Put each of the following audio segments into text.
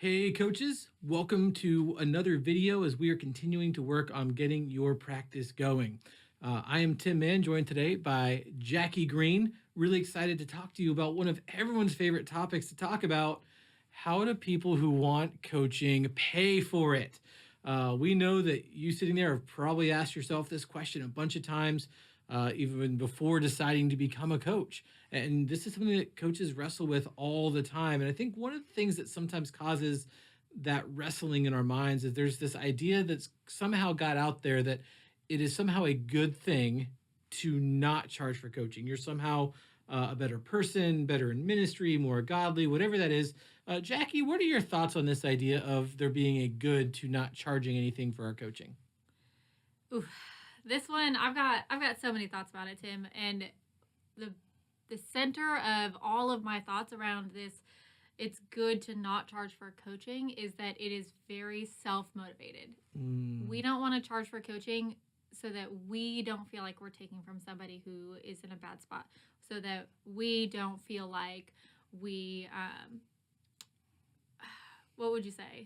Hey coaches, welcome to another video as we are continuing to work on getting your practice going. I am Tim Mann, joined today by Jackie Green. Really excited to talk to you about one of everyone's favorite topics to talk about. How do people who want coaching pay for it? We know that you sitting there have probably asked yourself this question a bunch of times, even before deciding to become a coach. And this is something that coaches wrestle with all the time. And I think one of the things that sometimes causes that wrestling in our minds is there's this idea that's somehow got out there that it is somehow a good thing to not charge for coaching. You're somehow a better person, better in ministry, more godly, whatever that is. Jackie, what are your thoughts on this idea of there being a good to not charging anything for our coaching? Ooh, this one I've got so many thoughts about it, Tim, and the center of all of my thoughts around this, it's good to not charge for coaching, is that it is very self-motivated. We don't want to charge for coaching so that we don't feel like we're taking from somebody who is in a bad spot, so that we don't feel like we, what would you say?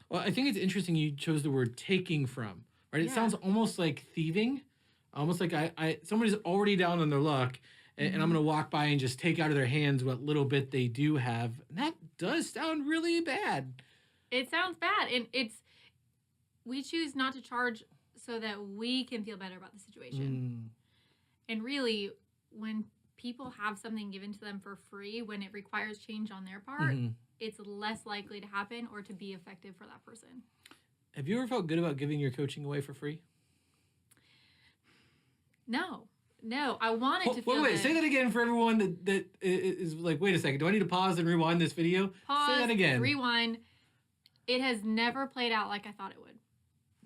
Well, I think it's interesting you chose the word taking from, right? It sounds almost like thieving, almost like somebody's already down on their luck, and I'm going to walk by and just take out of their hands what little bit they do have. And that does sound really bad. It sounds bad, and we choose not to charge so that we can feel better about the situation. And really, when people have something given to them for free, when it requires change on their part, it's less likely to happen or to be effective for that person. Have you ever felt good about giving your coaching away for free? No, I wanted to feel Wait, good. say that again for everyone that is like, wait a second, do I need to pause and rewind this video? Pause, say that again. Rewind. It has never played out like I thought it would.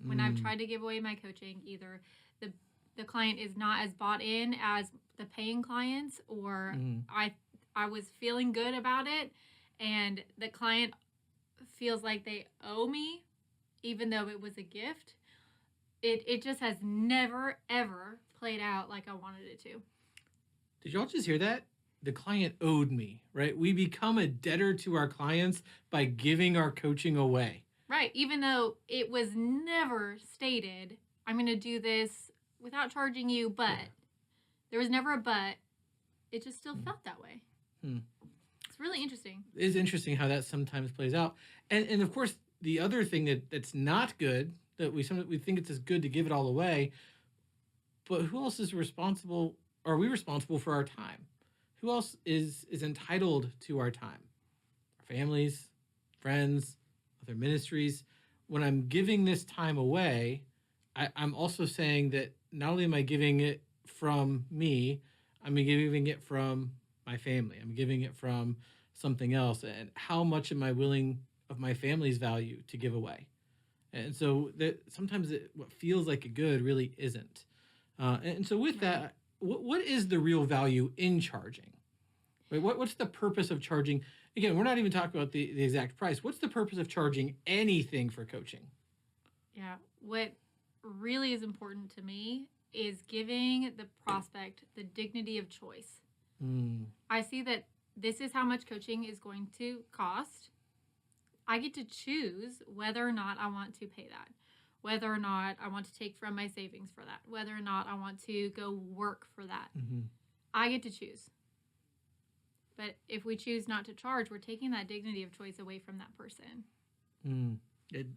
When I've tried to give away my coaching, either the client is not as bought in as the paying clients, or I was feeling good about it, and the client feels like they owe me, even though it was a gift. It just has never, ever played out like I wanted it to. Did y'all just hear that? The client owed me, right? We become a debtor to our clients by giving our coaching away. Right, even though it was never stated, I'm going to do this without charging you, but there was never a but. It just still felt that way. It's really interesting. It is interesting how that sometimes plays out. And of course, the other thing that's not good, that we think it's as good to give it all away, but who else is responsible? Are we responsible for our time? Who else is entitled to our time? Our families, friends, other ministries. When I'm giving this time away, I'm also saying that not only am I giving it from me, I'm giving it from my family. I'm giving it from something else. And how much am I willing of my family's value to give away? And so that sometimes what feels like a good really isn't. And so with that, what is the real value in charging? Right? What's the purpose of charging? Again, we're not even talking about the exact price. What's the purpose of charging anything for coaching? Yeah. What really is important to me is giving the prospect the dignity of choice. I see that this is how much coaching is going to cost. I get to choose whether or not I want to pay that, whether or not I want to take from my savings for that, whether or not I want to go work for that. I get to choose. But if we choose not to charge, we're taking that dignity of choice away from that person.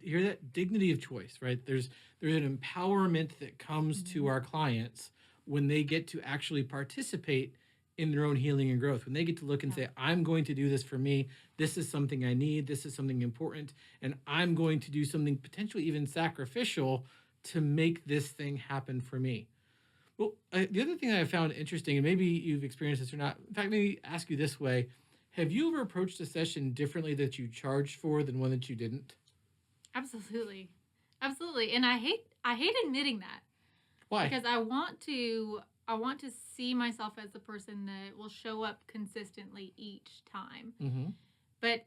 Hear that? Dignity of choice, right? There's an empowerment that comes to our clients when they get to actually participate in their own healing and growth. When they get to look and say, I'm going to do this for me. This is something I need. This is something important. And I'm going to do something potentially even sacrificial to make this thing happen for me. Well, the other thing that I found interesting, and maybe you've experienced this or not, in fact, maybe ask you this way. Have you ever approached a session differently that you charged for than one that you didn't? Absolutely. And I hate admitting that. Why? Because I want to see myself as the person that will show up consistently each time. But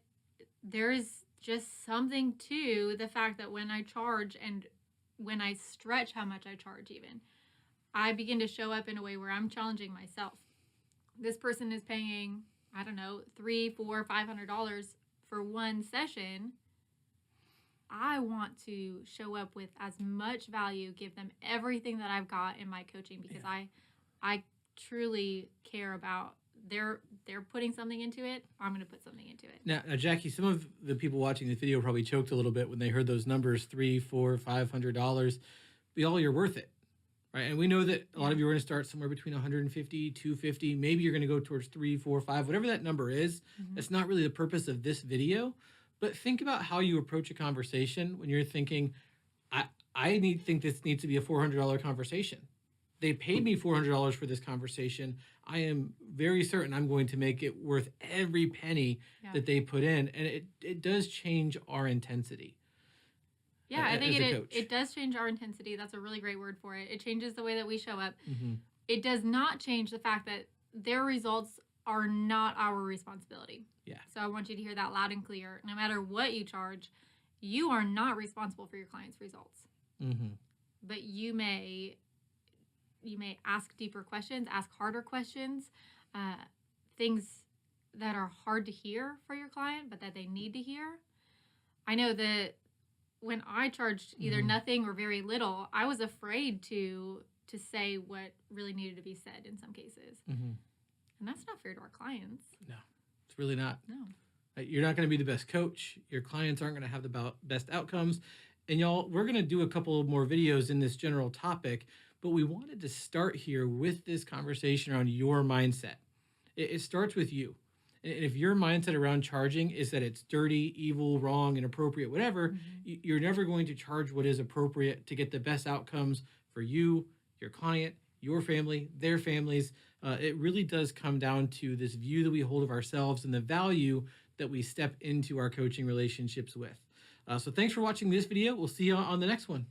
there's just something to the fact that when I charge and when I stretch how much I charge even, I begin to show up in a way where I'm challenging myself. This person is paying, I don't know, $300, $400, $500 for one session, I want to show up with as much value, give them everything that I've got in my coaching, because I truly care about they're putting something into it. I'm going to put something into it. Now, Jackie, some of the people watching this video probably choked a little bit when they heard those numbers, $300, $400, $500. But y'all, you're worth it, right? And we know that a lot of you are going to start somewhere between 150, 250. Maybe you're going to go towards 3, 4, 5, whatever that number is. That's not really the purpose of this video. But think about how you approach a conversation when you're thinking, I think this needs to be a $400 conversation. They paid me $400 for this conversation. I am very certain I'm going to make it worth every penny that they put in. And it does change our intensity. Yeah, I think it does change our intensity. That's a really great word for it. It changes the way that we show up. It does not change the fact that their results are not our responsibility. Yeah. So I want you to hear that loud and clear. No matter what you charge, you are not responsible for your client's results. But you may ask deeper questions, ask harder questions, things that are hard to hear for your client, but that they need to hear. I know that when I charged either nothing or very little, I was afraid to say what really needed to be said in some cases. And that's not fair to our clients. No, it's really not. No. You're not going to be the best coach. Your clients aren't going to have the best outcomes. And y'all, we're going to do a couple of more videos in this general topic, but we wanted to start here with this conversation around your mindset. It starts with you. And if your mindset around charging is that it's dirty, evil, wrong, inappropriate, whatever, you're never going to charge what is appropriate to get the best outcomes for you, your client, your family, their families. It really does come down to this view that we hold of ourselves and the value that we step into our coaching relationships with. So thanks for watching this video. We'll see you on the next one.